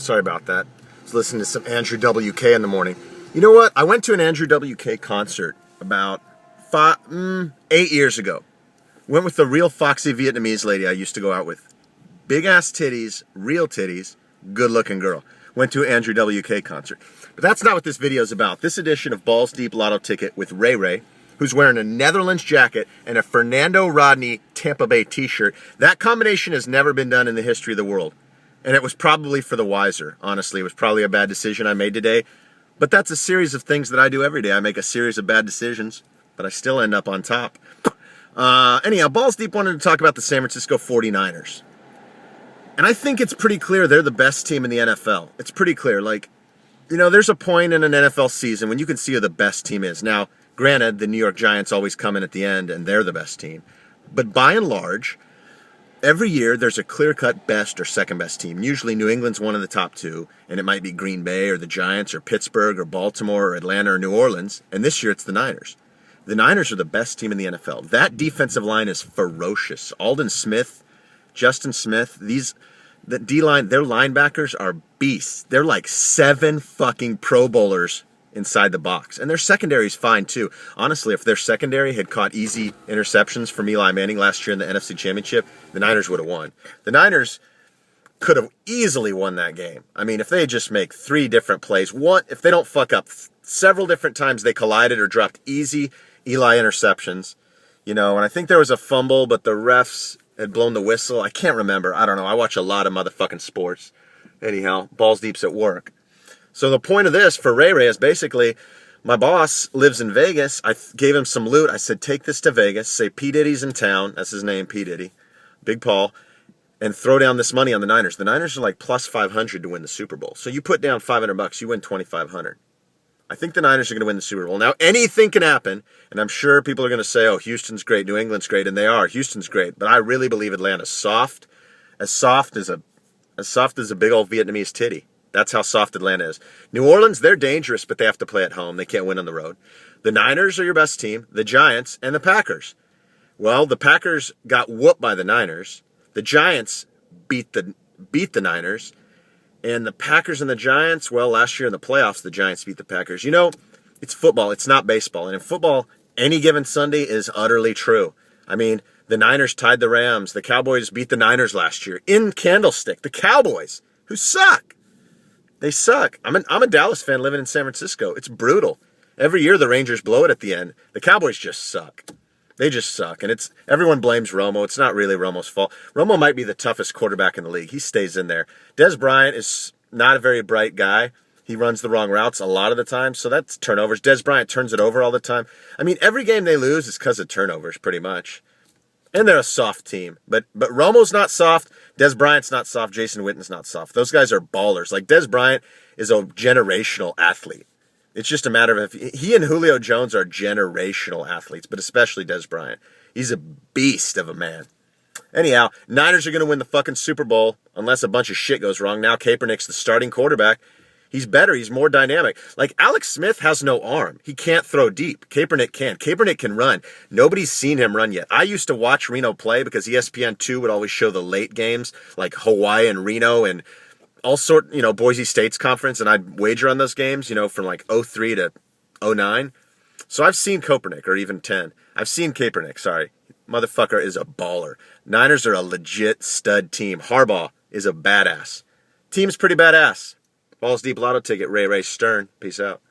Sorry about that. I was listening to some Andrew WK in the morning. You know what? I went to an Andrew WK concert about 8 years ago. Went with the real foxy Vietnamese lady I used to go out with. Big ass titties, real titties, good looking girl. Went to an Andrew WK concert. But that's not what this video is about. This edition of Balls Deep Lotto Ticket with Ray Ray, who's wearing a Netherlands jacket and a Fernando Rodney Tampa Bay t-shirt. That combination has never been done in the history of the world. And it was probably for the wiser, honestly. It was probably a bad decision I made today. But that's a series of things that I do every day. I make a series of bad decisions, but I still end up on top. Anyhow, Balls Deep wanted to talk about the San Francisco 49ers. And I think it's pretty clear they're the best team in the NFL. It's pretty clear. Like, you know, there's a point in an NFL season when you can see who the best team is. Now, granted, the New York Giants always come in at the end and they're the best team. But by and large, every year there's a clear-cut best or second-best team. Usually New England's one of the top two, and it might be Green Bay or the Giants or Pittsburgh or Baltimore or Atlanta or New Orleans. And this year it's the Niners. The Niners are the best team in the NFL. That defensive line is ferocious. Aldon Smith, Justin Smith, the D-line, their linebackers are beasts. They're like 7 fucking Pro Bowlers inside the box. And their secondary is fine too. Honestly, if their secondary had caught easy interceptions from Eli Manning last year in the NFC Championship, the Niners would have won. The Niners could have easily won that game. I mean, if they just make 3 different plays, if they don't fuck up several different times they collided or dropped easy Eli interceptions, you know, and I think there was a fumble, but the refs had blown the whistle. I can't remember. I don't know. I watch a lot of motherfucking sports. Anyhow, Balls Deep's at work. So the point of this for Ray Ray is basically, my boss lives in Vegas. I gave him some loot. I said, take this to Vegas. Say P. Diddy's in town. That's his name, P. Diddy. Big Paul. And throw down this money on the Niners. The Niners are like plus 500 to win the Super Bowl. So you put down $500, you win 2,500. I think the Niners are going to win the Super Bowl. Now, anything can happen, and I'm sure people are going to say, oh, Houston's great, New England's great, and they are. Houston's great, but I really believe Atlanta's soft as a big old Vietnamese titty. That's how soft Atlanta is. New Orleans, they're dangerous, but they have to play at home. They can't win on the road. The Niners are your best team, the Giants, and the Packers. Well, the Packers got whooped by the Niners. The Giants beat the Niners. And the Packers and the Giants, well, last year in the playoffs, the Giants beat the Packers. You know, it's football. It's not baseball. And in football, any given Sunday is utterly true. I mean, the Niners tied the Rams. The Cowboys beat the Niners last year in Candlestick. The Cowboys, who suck. They suck. I'm a Dallas fan living in San Francisco. It's brutal. Every year the Rangers blow it at the end. The Cowboys just suck. They just suck. And everyone blames Romo. It's not really Romo's fault. Romo might be the toughest quarterback in the league. He stays in there. Dez Bryant is not a very bright guy. He runs the wrong routes a lot of the time, so that's turnovers. Dez Bryant turns it over all the time. I mean, every game they lose is because of turnovers, pretty much. And they're a soft team. But Romo's not soft. Dez Bryant's not soft. Jason Witten's not soft. Those guys are ballers. Like, Dez Bryant is a generational athlete. It's just a matter of if he and Julio Jones are generational athletes, but especially Dez Bryant. He's a beast of a man. Anyhow, Niners are going to win the fucking Super Bowl unless a bunch of shit goes wrong. Now Kaepernick's the starting quarterback. He's better. He's more dynamic. Like, Alex Smith has no arm. He can't throw deep. Kaepernick can. Kaepernick can run. Nobody's seen him run yet. I used to watch Reno play because ESPN2 would always show the late games, like Hawaii and Reno and all sort, you know, Boise State's conference, and I'd wager on those games, you know, from like 03 to 09. So I've seen Kaepernick, or even 10. I've seen Kaepernick, sorry. Motherfucker is a baller. Niners are a legit stud team. Harbaugh is a badass. Team's pretty badass. Balls Deep Lotto Ticket, Ray Stern. Peace out.